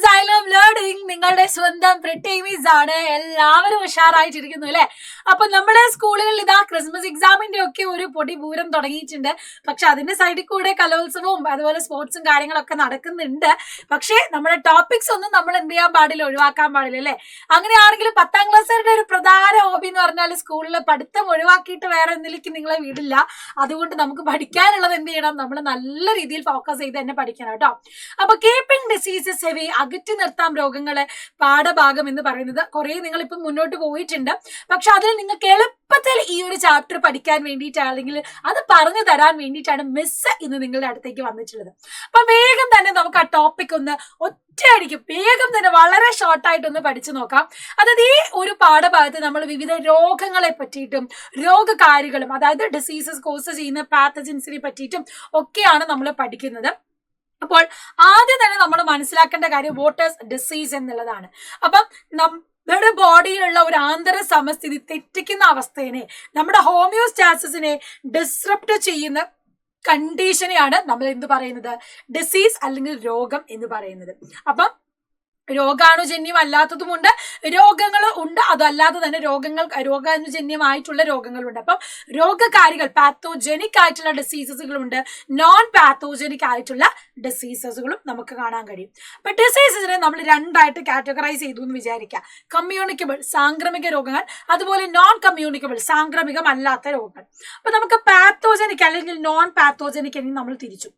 Xylem learning നിങ്ങളുടെ സ്വന്തം പ്രിട്ടീമീസ് ആണ്. എല്ലാവരും ഉഷാറായിട്ടിരിക്കുന്നു അല്ലെ? അപ്പൊ നമ്മുടെ സ്കൂളുകളിൽ ഇതാ ക്രിസ്മസ് എക്സാമിന്റെ ഒക്കെ ഒരു പൊടിപൂരം തുടങ്ങിയിട്ടുണ്ട്. പക്ഷെ അതിന്റെ സൈഡിൽ കൂടെ കലോത്സവവും അതുപോലെ സ്പോർട്സും കാര്യങ്ങളൊക്കെ നടക്കുന്നുണ്ട്. പക്ഷെ നമ്മുടെ ടോപ്പിക്സ് ഒന്നും നമ്മൾ എന്ത് ചെയ്യാൻ പാടില്ല, ഒഴിവാക്കാൻ പാടില്ല അല്ലെ? അങ്ങനെയാണെങ്കിലും 10ാം ക്ലാസ്സുകാരുടെ ഒരു പ്രധാന ഹോബി എന്ന് പറഞ്ഞാൽ സ്കൂളിലെ പഠിത്തം ഒഴിവാക്കിയിട്ട് വേറെ എന്തിലേക്ക് നിങ്ങളെ വിടില്ല. അതുകൊണ്ട് നമുക്ക് പഠിക്കാനുള്ളത് എന്ത് ചെയ്യണം, നമ്മൾ നല്ല രീതിയിൽ ഫോക്കസ് ചെയ്ത് തന്നെ പഠിക്കണം കേട്ടോ. അപ്പൊ കീപ്പിംഗ് ഡിസീസസ് ഹെവി, അകറ്റി നിർത്താം രോഗങ്ങളെ, പാഠഭാഗം എന്ന് പറയുന്നത് കുറെ നിങ്ങൾ ഇപ്പം മുന്നോട്ട് പോയിട്ടുണ്ട്. പക്ഷെ അതിൽ നിങ്ങൾക്ക് എളുപ്പത്തിൽ ഈ ഒരു ചാപ്റ്റർ പഠിക്കാൻ വേണ്ടിയിട്ടാണ്, അല്ലെങ്കിൽ അത് പറഞ്ഞു തരാൻ വേണ്ടിയിട്ടാണ് മിസ് ഇന്ന് നിങ്ങളുടെ അടുത്തേക്ക് വന്നിട്ടുള്ളത്. അപ്പൊ വേഗം തന്നെ നമുക്ക് ആ ടോപ്പിക് ഒന്ന് ഒറ്റയടിക്ക് വേഗം തന്നെ വളരെ ഷോർട്ടായിട്ടൊന്ന് പഠിച്ചു നോക്കാം. അതായത് ഈ ഒരു പാഠഭാഗത്ത് നമ്മൾ വിവിധ രോഗങ്ങളെ പറ്റിയിട്ടും രോഗകാരികളും, അതായത് ഡിസീസസ് കോസ് ചെയ്യുന്ന പാത്തജൻസിനെ പറ്റിയിട്ടും ഒക്കെയാണ് നമ്മൾ പഠിക്കുന്നത്. അപ്പോൾ ആദ്യം തന്നെ നമ്മൾ മനസ്സിലാക്കേണ്ട കാര്യം വാട്ട് ഈസ് ഡിസീസ് എന്നുള്ളതാണ്. അപ്പം നമ്മുടെ ബോഡിയിലുള്ള ഒരു ആന്തര സമസ്ഥിതി തെറ്റിക്കുന്ന അവസ്ഥയെ, നമ്മുടെ ഹോമിയോസ്റ്റാസിസിനെ ഡിസ്റപ്റ്റ് ചെയ്യുന്ന കണ്ടീഷനെയാണ് നമ്മൾ എന്ത് പറയുന്നത്, ഡിസീസ് അല്ലെങ്കിൽ രോഗം എന്ന് പറയുന്നത്. അപ്പം രോഗാണുജന്യം അല്ലാത്തതുമുണ്ട്, രോഗങ്ങൾ ഉണ്ട്, അതല്ലാതെ തന്നെ രോഗാണുജന്യമായിട്ടുള്ള രോഗങ്ങളുണ്ട്. അപ്പം രോഗകാരികൾ പാത്തോജനിക് ആയിട്ടുള്ള ഡിസീസസുകളുണ്ട്, നോൺ പാത്തോജനിക് ആയിട്ടുള്ള ഡിസീസസുകളും നമുക്ക് കാണാൻ കഴിയും. അപ്പൊ ഡിസീസസിനെ നമ്മൾ രണ്ടായിട്ട് കാറ്റഗറൈസ് ചെയ്തു എന്ന് വിചാരിക്കാം. കമ്മ്യൂണിക്കബിൾ സാംക്രമിക രോഗങ്ങൾ, അതുപോലെ നോൺ കമ്മ്യൂണിക്കബിൾ സാംക്രമികമല്ലാത്ത രോഗങ്ങൾ. അപ്പൊ നമുക്ക് പാത്തോജനിക് അല്ലെങ്കിൽ നോൺ പാത്തോജനിക് എന്ന് നമ്മൾ തിരിച്ചു.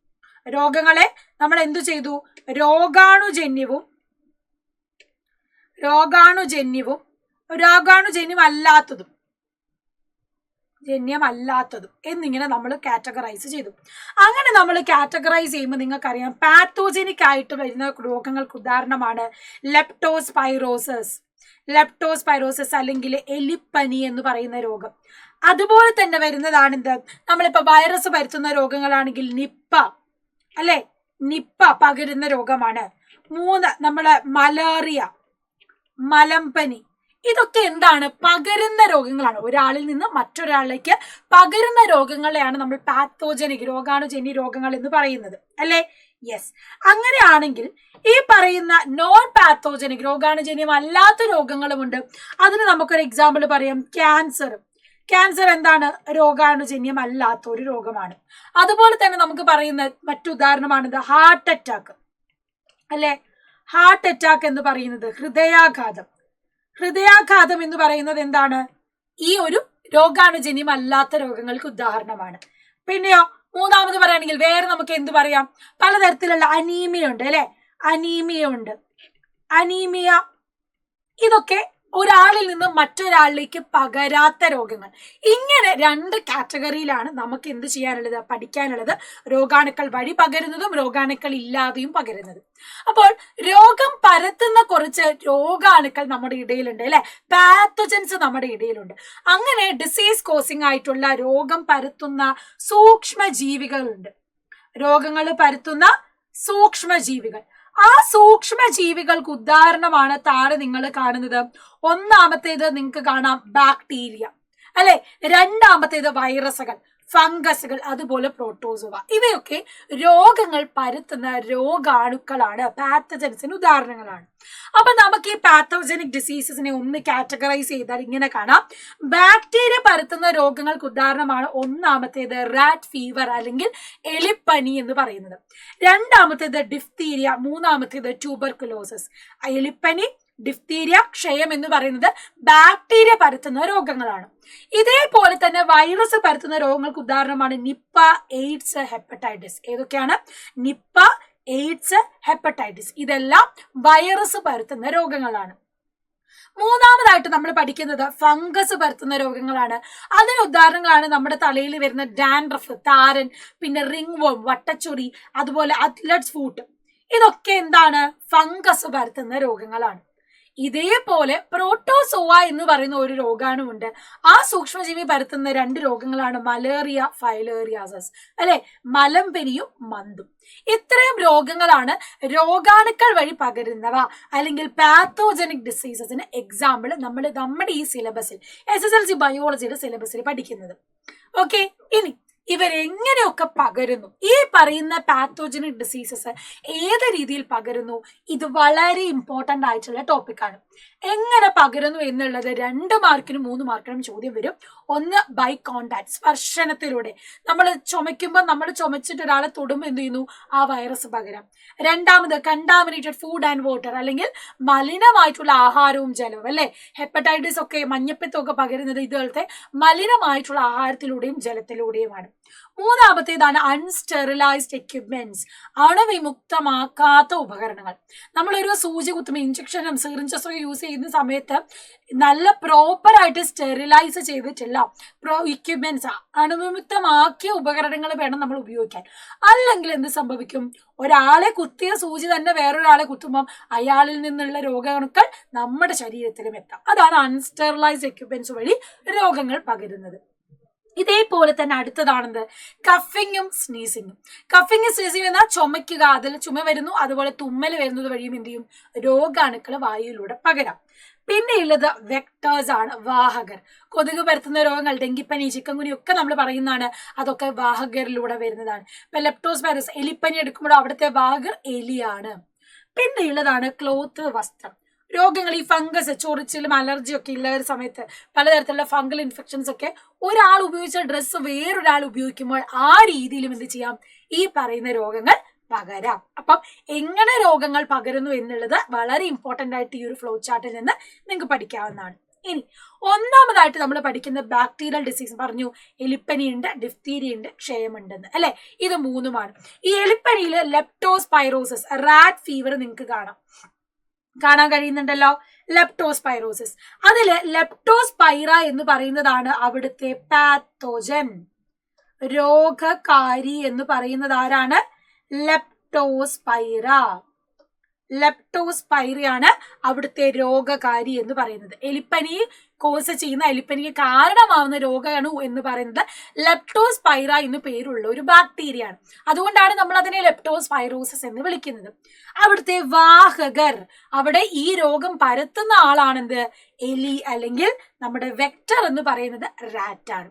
രോഗങ്ങളെ നമ്മൾ എന്തു ചെയ്തു, രോഗാണുജന്യവും ജന്യമല്ലാത്തതും എന്നിങ്ങനെ നമ്മൾ കാറ്റഗറൈസ് ചെയ്തു. അങ്ങനെ നമ്മൾ കാറ്റഗറൈസ് ചെയ്യുമ്പോൾ നിങ്ങൾക്കറിയാം പാത്തോജനിക് ആയിട്ട് വരുന്ന രോഗങ്ങൾക്ക് ഉദാഹരണമാണ് ലെപ്റ്റോസ്പൈറോസിസ് അല്ലെങ്കിൽ എലിപ്പനി എന്ന് പറയുന്ന രോഗം. അതുപോലെ തന്നെ വരുന്നതാണ് എന്ത്, നമ്മളിപ്പോ വൈറസ് പരത്തുന്ന രോഗങ്ങളാണെങ്കിൽ നിപ്പ അല്ലെ, നിപ്പ പകരുന്ന രോഗമാണ്. 3 നമ്മള് മലേറിയ, മലമ്പനി, ഇതൊക്കെ എന്താണ്, പകരുന്ന രോഗങ്ങളാണ്. ഒരാളിൽ നിന്ന് മറ്റൊരാളിലേക്ക് പകരുന്ന രോഗങ്ങളെയാണ് നമ്മൾ പാത്തോജനിക് രോഗാണുജന്യ രോഗങ്ങൾ എന്ന് പറയുന്നത് അല്ലെ? യെസ്. അങ്ങനെയാണെങ്കിൽ ഈ പറയുന്ന നോൺ പാത്തോജനിക് രോഗാണുജന്യം അല്ലാത്ത രോഗങ്ങളുമുണ്ട്. അതിന് നമുക്കൊരു എക്സാമ്പിൾ പറയാം, ക്യാൻസർ എന്താണ്, രോഗാണുജന്യം അല്ലാത്ത ഒരു രോഗമാണ്. അതുപോലെ തന്നെ നമുക്ക് പറയുന്ന മറ്റുദാഹരണമാണിത് ഹാർട്ട് അറ്റാക്ക് അല്ലെ? ഹാർട്ട് അറ്റാക്ക് എന്ന് പറയുന്നത് ഹൃദയാഘാതം എന്ന് പറയുന്നത് എന്താണ്, ഈ ഒരു രോഗാണുജന്യം അല്ലാത്ത രോഗങ്ങൾക്ക് ഉദാഹരണമാണ്. പിന്നെയോ മൂന്നാമത് പറയുകയാണെങ്കിൽ വേറെ നമുക്ക് എന്ത് പറയാം, പലതരത്തിലുള്ള അനീമിയ ഉണ്ട് അല്ലെ? അനീമിയ ഇതൊക്കെ ഒരാളിൽ നിന്ന് മറ്റൊരാളിലേക്ക് പകരാത്ത രോഗങ്ങൾ. ഇങ്ങനെ 2 കാറ്റഗറിയിലാണ് നമുക്ക് എന്ത് ചെയ്യാനുള്ളത്, പഠിക്കാനുള്ളത്. രോഗാണുക്കൾ വഴി പകരുന്നതും രോഗാണുക്കൾ ഇല്ലാതെയും പകരുന്നതും. അപ്പോൾ രോഗം പരത്തുന്ന കുറച്ച് രോഗാണുക്കൾ നമ്മുടെ ഇടയിലുണ്ട് അല്ലെ? പാത്തോജൻസ് നമ്മുടെ ഇടയിലുണ്ട്. അങ്ങനെ ഡിസീസ് കോസിംഗ് ആയിട്ടുള്ള രോഗം പരത്തുന്ന സൂക്ഷ്മജീവികളുണ്ട്. രോഗങ്ങൾ പരത്തുന്ന സൂക്ഷ്മജീവികൾ. ആ സൂക്ഷ്മജീവികൾക്ക് ഉദാഹരണമാണ് താഴെ നിങ്ങൾ കാണുന്നത്. ഒന്നാമത്തേത് നിങ്ങൾക്ക് കാണാം ബാക്ടീരിയ അല്ലെ? രണ്ടാമത്തേത് വൈറസുകൾ, ഫംഗസുകൾ, അതുപോലെ പ്രോട്ടോസോവ. ഇവയൊക്കെ രോഗങ്ങൾ പരത്തുന്ന രോഗാണുക്കളാണ്, പാത്തജൻസിന് ഉദാഹരണങ്ങളാണ്. അപ്പൊ നമുക്ക് ഈ പാത്തോജനിക് ഡിസീസസിനെ ഒന്ന് കാറ്റഗറൈസ് ചെയ്താൽ ഇങ്ങനെ കാണാം. ബാക്ടീരിയ പരത്തുന്ന രോഗങ്ങൾക്ക് ഉദാഹരണമാണ് ഒന്നാമത്തേത് റാറ്റ് ഫീവർ അല്ലെങ്കിൽ എലിപ്പനി എന്ന് പറയുന്നത്. രണ്ടാമത്തേത് ഡിഫ്തീരിയ, മൂന്നാമത്തേത് ട്യൂബർകുലോസിസ്. എലിപ്പനി, ഡിഫ്തീരിയ, ക്ഷയം എന്ന് പറയുന്നത് ബാക്ടീരിയ പരത്തുന്ന രോഗങ്ങളാണ്. ഇതേപോലെ തന്നെ വൈറസ് പരത്തുന്ന രോഗങ്ങൾക്ക് ഉദാഹരണമാണ് നിപ്പ, എയ്ഡ്സ്, ഹെപ്പറ്റൈറ്റിസ്. ഏതൊക്കെയാണ്? Nipah, AIDS, hepatitis. ഇതെല്ലാം വൈറസ് പരത്തുന്ന രോഗങ്ങളാണ്. മൂന്നാമതായിട്ട് നമ്മൾ പഠിക്കുന്നത് ഫംഗസ് പരത്തുന്ന രോഗങ്ങളാണ്. അതിന് ഉദാഹരണങ്ങളാണ് നമ്മുടെ തലയിൽ വരുന്ന ഡാൻഡ്രഫ്, താരൻ, പിന്നെ റിംഗ് വോം, വട്ടച്ചൊറി, അതുപോലെ അത്ലറ്റ്സ് ഫൂട്ട്. ഇതൊക്കെ എന്താണ്? ഫംഗസ് പരത്തുന്ന രോഗങ്ങളാണ്. ഇതേപോലെ പ്രോട്ടോസോവ എന്ന് പറയുന്ന ഒരു രോഗാണുണ്ട്. ആ സൂക്ഷ്മജീവി പരത്തുന്ന 2 രോഗങ്ങളാണ് മലേറിയ, ഫൈലേറിയാസിസ് അല്ലെ? മലമ്പനിയും മന്തും. ഇത്രയും രോഗങ്ങളാണ് രോഗാണുക്കൾ വഴി പകരുന്നവ അല്ലെങ്കിൽ പാത്തോജനിക് ഡിസീസസിന് എക്സാമ്പിൾ നമ്മുടെ ഈ സിലബസിൽ SSLC ബയോളജിയുടെ സിലബസിൽ പഠിക്കുന്നത്. ഓക്കെ, ഇനി ഇവരെങ്ങനെയൊക്കെ പകരുന്നു, ഈ പറയുന്ന പാത്തോജനിക് ഡിസീസസ് ഏത് രീതിയിൽ പകരുന്നു, ഇത് വളരെ ഇമ്പോർട്ടന്റ് ആയിട്ടുള്ള ടോപ്പിക്കാണ്. എങ്ങനെ പകരുന്നു എന്നുള്ളത് 2 മാർക്കിനും 3 മാർക്കിനും ചോദ്യം വരും. ഒന്ന് ബൈ കോണ്ടാക്ട്, സ്പർശനത്തിലൂടെ. നമ്മൾ ചുമയ്ക്കുമ്പോൾ നമ്മൾ ചുമച്ചിട്ട് ഒരാളെ തൊടുമ്പോൾ എന്ത് ചെയ്യുന്നു, ആ വൈറസ് പകരാം. രണ്ടാമത് കണ്ടാമിനേറ്റഡ് ഫുഡ് ആൻഡ് വാട്ടർ, അല്ലെങ്കിൽ മലിനമായിട്ടുള്ള ആഹാരവും ജലവും, അല്ലെ. ഹെപ്പറ്റൈറ്റിസ് ഒക്കെ മഞ്ഞപ്പിത്തമൊക്കെ പകരുന്നത് ഇതുപോലത്തെ മലിനമായിട്ടുള്ള ആഹാരത്തിലൂടെയും ജലത്തിലൂടെയുമാണ്. മൂന്നാമത്തേതാണ് അൺസ്റ്റെറിലൈസ്ഡ് എക്യുപ്മെന്റ്സ്, അണുവിമുക്തമാക്കാത്ത ഉപകരണങ്ങൾ. നമ്മളൊരു സൂചി കുത്തുമ്പോൾ ഇഞ്ചക്ഷനും സിറിഞ്ചസും യൂസ് ചെയ്യുന്ന സമയത്ത് നല്ല പ്രോപ്പറായിട്ട് സ്റ്റെറിലൈസ് ചെയ്തിട്ടില്ല എക്യുപ്മെന്റ്സ്, അണുവിമുക്തമാക്കിയ ഉപകരണങ്ങൾ വേണം നമ്മൾ ഉപയോഗിക്കാൻ. അല്ലെങ്കിൽ എന്ത് സംഭവിക്കും, ഒരാളെ കുത്തിയ സൂചി തന്നെ വേറൊരാളെ കുത്തുമ്പോൾ അയാളിൽ നിന്നുള്ള രോഗാണുക്കൾ നമ്മുടെ ശരീരത്തിലും എത്താം. അതാണ് അൺസ്റ്റെറിലൈസ്ഡ് എക്യുപ്മെന്റ്സ് വഴി രോഗങ്ങൾ പകരുന്നത്. ഇതേപോലെ തന്നെ അടുത്തതാണെന്ത്, കഫിങ്ങും സ്നീസിങ്ങും. കഫിങ് സ്നീസിങ് എന്നാൽ ചുമയ്ക്കുക, അതിൽ ചുമ വരുന്നു, അതുപോലെ തുമ്മൽ വരുന്നത് വഴിയും എന്ത് ചെയ്യും, രോഗാണുക്കൾ വായുവിലൂടെ പകരാം. പിന്നെ ഉള്ളത് വെക്ടേഴ്സ് ആണ്, വാഹകർ. കൊതുക് പരത്തുന്ന രോഗങ്ങൾ, ഡെങ്കിപ്പനി, ചിക്കൻഗുനി ഒക്കെ നമ്മൾ പറയുന്നതാണ്, അതൊക്കെ വാഹകരിലൂടെ വരുന്നതാണ്. ഇപ്പൊ ലെപ്റ്റോസ്പൈറസ്, എലിപ്പനി എടുക്കുമ്പോൾ അവിടുത്തെ വാഹകർ എലിയാണ്. പിന്നെ ഉള്ളതാണ് ക്ലോത്ത്, വസ്ത്രം. രോഗങ്ങൾ, ഈ ഫംഗസ്, ചൊറിച്ചിലും അലർജിയും ഒക്കെ ഉള്ള ഒരു സമയത്ത് പലതരത്തിലുള്ള ഫംഗൽ ഇൻഫെക്ഷൻസ് ഒക്കെ ഒരാൾ ഉപയോഗിച്ച ഡ്രസ്സ് വേറൊരാൾ ഉപയോഗിക്കുമ്പോൾ ആ രീതിയിലും എന്ത് ചെയ്യാം, ഈ പറയുന്ന രോഗങ്ങൾ പകരാം. അപ്പം എങ്ങനെ രോഗങ്ങൾ പകരുന്നു എന്നുള്ളത് വളരെ ഇമ്പോർട്ടന്റ് ആയിട്ട് ഈ ഒരു ഫ്ലോ ചാർട്ടിൽ നിന്ന് നിങ്ങൾക്ക് പഠിക്കാവുന്നതാണ്. ഇനി ഒന്നാമതായിട്ട് നമ്മൾ പഠിക്കുന്ന ബാക്ടീരിയൽ ഡിസീസ് പറഞ്ഞു, എലിപ്പനി ഉണ്ട്, ഡിഫ്തീരിയ ഉണ്ട്, ക്ഷയമുണ്ടെന്ന്, അല്ലെ. ഇത് 3ഉമാണ്. ഈ എലിപ്പനിയിൽ ലെപ്റ്റോസ്പൈറോസിസ്, റാറ്റ് ഫീവർ നിങ്ങൾക്ക് കാണാൻ കഴിയുന്നുണ്ടല്ലോ, ലെപ്റ്റോസ്പൈറോസിസ്. അതില് ലെപ്റ്റോസ്പൈറ എന്ന് പറയുന്നതാണ് അവിടുത്തെ പാത്തോജൻ, രോഗകാരി എന്ന് പറയുന്നത് ആരാണ്, ലെപ്റ്റോസ്പൈറ. ലെപ്റ്റോസ്പൈറയാണ് അവിടുത്തെ രോഗകാരി എന്ന് പറയുന്നത്. എലിപ്പനി കോസ് ചെയ്യുന്ന, എലിപ്പനിക്ക് കാരണമാവുന്ന രോഗാണു എന്ന് പറയുന്നത് ലെപ്റ്റോസ്പൈറ എന്ന് പേരുള്ള ഒരു ബാക്ടീരിയ ആണ്. അതുകൊണ്ടാണ് നമ്മൾ അതിനെ ലെപ്റ്റോസ്പൈറോസിസ് എന്ന് വിളിക്കുന്നത്. അവിടുത്തെ വാഹകർ, അവിടെ ഈ രോഗം പരത്തുന്ന ആളാണെന്ത്, എലി, അല്ലെങ്കിൽ നമ്മുടെ വെക്ടർ എന്ന് പറയുന്നത് റാറ്റ് ആണ്.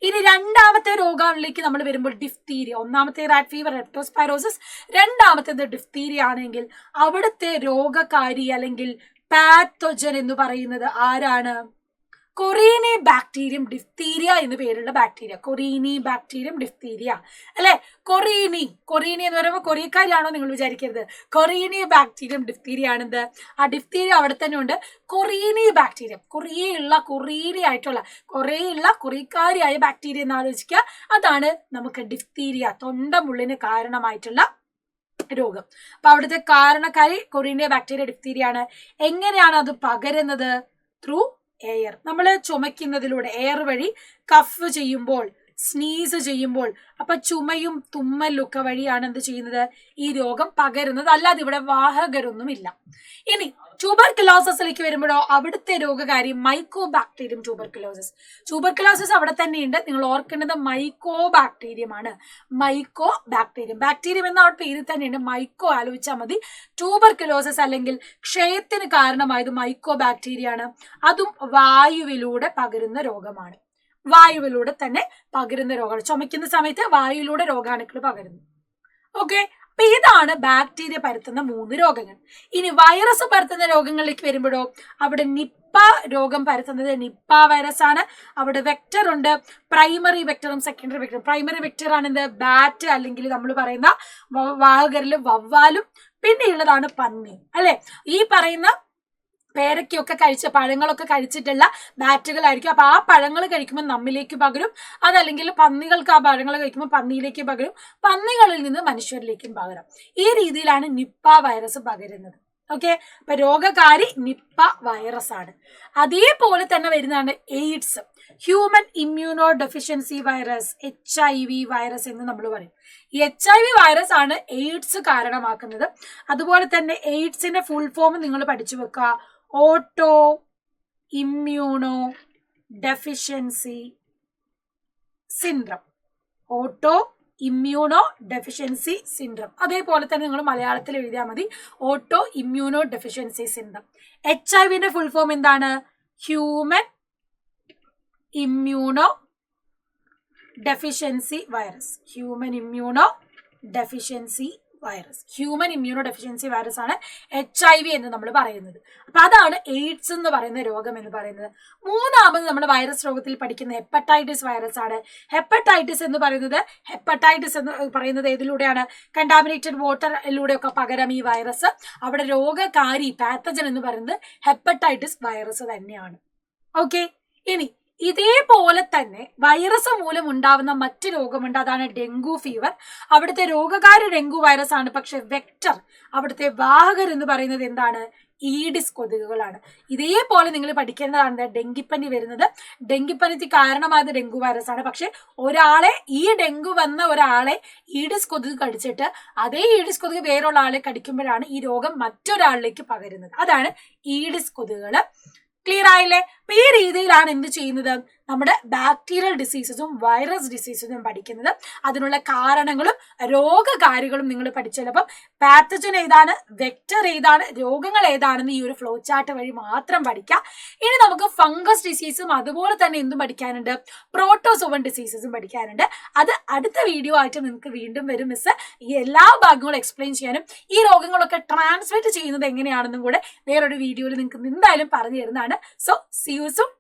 ഇനി രണ്ടാമത്തെ രോഗാണുലേക്ക് നമ്മൾ വരുമ്പോൾ ഡിഫ്തീരിയ. ഒന്നാമത്തെ റാറ്റ് ഫീവർ, ലെപ്റ്റോസ്പൈറോസിസ്. രണ്ടാമത്തേത് ഡിഫ്തീരിയ ആണെങ്കിൽ അവിടുത്തെ രോഗകാരി അല്ലെങ്കിൽ പാത്തോജൻ എന്ന് പറയുന്നത് ആരാണ്, കൊറീനി ബാക്ടീരിയം ഡിഫ്തീരിയ എന്ന് പേരുള്ള ബാക്ടീരിയ, കൊറീനി ബാക്ടീരിയം ഡിഫ്തീരിയ, അല്ലെ. കൊറീനി എന്ന് പറയുമ്പോൾ കൊറിയക്കാരിയാണോ നിങ്ങൾ വിചാരിക്കരുത്, കൊറീനി ബാക്ടീരിയം ഡിഫ്തീരിയ ആണെന്ത്, ആ ഡിഫ്തീരിയ അവിടെ തന്നെ ഉണ്ട്. കൊറീനി ബാക്ടീരിയം, കൊറിയക്കാരിയായ ബാക്ടീരിയ എന്ന് ആലോചിക്കുക. അതാണ് നമുക്ക് ഡിഫ്തീരിയ, തൊണ്ടമുള്ളിന് കാരണമായിട്ടുള്ള രോഗം. അപ്പൊ അവിടുത്തെ കാരണക്കാരി കൊറീനിയ ബാക്ടീരിയ ഡിഫ്തീരിയ ആണ്. എങ്ങനെയാണ് അത് പകരുന്നത്, ത്രൂ എയർ. നമ്മൾ ചുമയ്ക്കുന്നതിലൂടെ, എയർ വഴി കഫ് ചെയ്യുമ്പോൾ, സ്നീസ് ചെയ്യുമ്പോൾ, അപ്പൊ ചുമയും തുമ്മലൊക്കെ വഴിയാണ് എന്ത് ചെയ്യുന്നത്, ഈ രോഗം പകരുന്നത്. അല്ലാതെ ഇവിടെ വാഹകരൊന്നുമില്ല. ഇനി ട്യൂബർക്കുലോസിസിലേക്ക് വരുമ്പോഴോ അവിടുത്തെ രോഗകാരി മൈക്കോ ബാക്ടീരിയം ട്യൂബർക്കുലോസിസ്. ട്യൂബർക്കുലോസിസ് അവിടെ തന്നെയുണ്ട്. നിങ്ങൾ ഓർക്കേണ്ടത് മൈക്കോ ബാക്ടീരിയമാണ്. മൈക്കോ ബാക്ടീരിയം എന്ന അവിടെ പേരിൽ തന്നെയുണ്ട്. മൈക്കോ ആലോചിച്ചാൽ മതി. ട്യൂബർക്കുലോസിസ് അല്ലെങ്കിൽ ക്ഷയത്തിന് കാരണമായത് മൈക്കോ ബാക്ടീരിയ ആണ്. അതും വായുവിലൂടെ പകരുന്ന രോഗമാണ്. വായുവിലൂടെ തന്നെ പകരുന്ന രോഗമാണ്. ചുമയ്ക്കുന്ന സമയത്ത് വായുവിലൂടെ രോഗാണുക്കൾ പകരുന്നു. ഓക്കെ, അപ്പൊ ഇതാണ് ബാക്ടീരിയ പരത്തുന്ന 3 രോഗങ്ങൾ. ഇനി വൈറസ് പരത്തുന്ന രോഗങ്ങളിലേക്ക് വരുമ്പോഴോ അവിടെ നിപ്പ രോഗം പരത്തുന്നത് നിപ്പ വൈറസ് ആണ്. അവിടെ വെക്ടർ ഉണ്ട്, പ്രൈമറി വെക്ടറും സെക്കൻഡറി വെക്ടറും. പ്രൈമറി വെക്ടർ ആണ് എന്ത്, ബാറ്റ്, അല്ലെങ്കിൽ നമ്മൾ പറയുന്ന വാഹകരിലും വവ്വാലും. പിന്നെ ഉള്ളതാണ് പന്നി, അല്ലെ. ഈ പറയുന്ന പേരയ്ക്കൊക്കെ കഴിച്ച പഴങ്ങളൊക്കെ കഴിച്ചിട്ടുള്ള ബാറ്റുകളായിരിക്കും. അപ്പൊ ആ പഴങ്ങൾ കഴിക്കുമ്പോൾ നമ്മിലേക്ക് പകരും. അതല്ലെങ്കിൽ പന്നികൾക്ക് ആ പഴങ്ങൾ കഴിക്കുമ്പോൾ പന്നിയിലേക്ക് പകരും. പന്നികളിൽ നിന്ന് മനുഷ്യരിലേക്കും പകരും. ഈ രീതിയിലാണ് നിപ്പ വൈറസ് പകരുന്നത്. ഓക്കെ, അപ്പൊ രോഗകാരി നിപ്പ വൈറസ് ആണ്. അതേപോലെ തന്നെ വരുന്നതാണ് AIDS, human immunodeficiency virus, HIV virus എന്ന് നമ്മൾ പറയും. ഈ HIV വൈറസ് ആണ് എയ്ഡ്സ് കാരണമാക്കുന്നത്. അതുപോലെ തന്നെ എയ്ഡ്സിന്റെ ഫുൾ ഫോം നിങ്ങൾ പഠിച്ചു വെക്കുക, auto immunodeficiency syndrome. Auto immunodeficiency syndrome. അതേപോലെ തന്നെ നിങ്ങൾ മലയാളത്തിൽ എഴുതിയാൽ മതി, auto immunodeficiency syndrome. HIV full form എന്താണ്, human immunodeficiency virus. Human immunodeficiency virus. Human immunodeficiency virus ആണ് HIV എന്ന് നമ്മൾ പറയുന്നത്. അപ്പൊ അതാണ് എയ്ഡ്സ് എന്ന് പറയുന്ന രോഗം എന്ന് പറയുന്നത്. മൂന്നാമത് നമ്മൾ വൈറസ് രോഗത്തിൽ പഠിക്കുന്ന ഹെപ്പറ്റൈറ്റിസ് വൈറസ് ആണ്. ഹെപ്പറ്റൈറ്റിസ് എന്ന് പറയുന്നത് ഏതിലൂടെയാണ്? കണ്ടാമിനേറ്റഡ് വാട്ടറിലൂടെയൊക്കെ പകരം ഈ വൈറസ്. അവിടെ രോഗകാരി പാത്തജൻ എന്ന് പറയുന്നത് ഹെപ്പറ്റൈറ്റിസ് വൈറസ് തന്നെയാണ്. ഓക്കെ, ഇനി ഇതേപോലെ തന്നെ വൈറസ് മൂലം ഉണ്ടാവുന്ന മറ്റു രോഗമുണ്ട്, അതാണ് ഡെങ്കു ഫീവർ. അവിടുത്തെ രോഗകാരി ഡെങ്കു വൈറസ് ആണ്, പക്ഷെ വെക്ടർ, അവിടുത്തെ വാഹകർ എന്ന് പറയുന്നത് എന്താണ്? ഈഡിസ് കൊതുകുകളാണ്. ഇതേപോലെ നിങ്ങൾ പഠിക്കേണ്ടതാണ് ഡെങ്കിപ്പനി വരുന്നത്. ഡെങ്കിപ്പനിക്ക് കാരണമായത് ഡെങ്കു വൈറസ് ആണ്, പക്ഷെ ഈ ഡെങ്കു വന്ന ഒരാളെ ഈഡിസ് കൊതുക് കടിച്ചിട്ട് അതേ ഈഡിസ് കൊതുക് വേറൊള്ള ആളെ കടിക്കുമ്പോഴാണ് ഈ രോഗം മറ്റൊരാളിലേക്ക് പകരുന്നത്. അതാണ് ഈഡിസ് കൊതുകുകൾ. ക്ലിയർ ആയില്ലേ? അപ്പൊ ഈ രീതിയിലാണ് എന്ത് ചെയ്യുന്നത്? നമ്മുടെ ബാക്ടീരിയൽ ഡിസീസസും വൈറസ് ഡിസീസസും പഠിക്കുന്നത്. അതിനുള്ള കാരണങ്ങളും രോഗകാരികളും നിങ്ങൾ പഠിച്ചല്ലോ. അപ്പം പാത്തജൻ ഏതാണ്, വെക്ടർ ഏതാണ്, രോഗങ്ങൾ ഏതാണെന്ന് ഈ ഒരു ഫ്ലോ ചാർട്ട് വഴി മാത്രം പഠിക്കാം. ഇനി നമുക്ക് ഫംഗസ് ഡിസീസും അതുപോലെ തന്നെ എന്തും പഠിക്കാനുണ്ട്? പ്രോട്ടോസോവൻ ഡിസീസസും പഠിക്കാനുണ്ട്. അത് അടുത്ത വീഡിയോ ആയിട്ട് നിങ്ങൾക്ക് വീണ്ടും വരും മിസ്. ഈ എല്ലാ ഭാഗങ്ങളും എക്സ്പ്ലെയിൻ ചെയ്യാനും ഈ രോഗങ്ങളൊക്കെ ട്രാൻസ്മിറ്റ് ചെയ്യുന്നത് എങ്ങനെയാണെന്നും കൂടെ വേറൊരു വീഡിയോയിൽ നിങ്ങൾക്ക് എന്തായാലും പറഞ്ഞു തരുന്നതാണ്. So see you soon.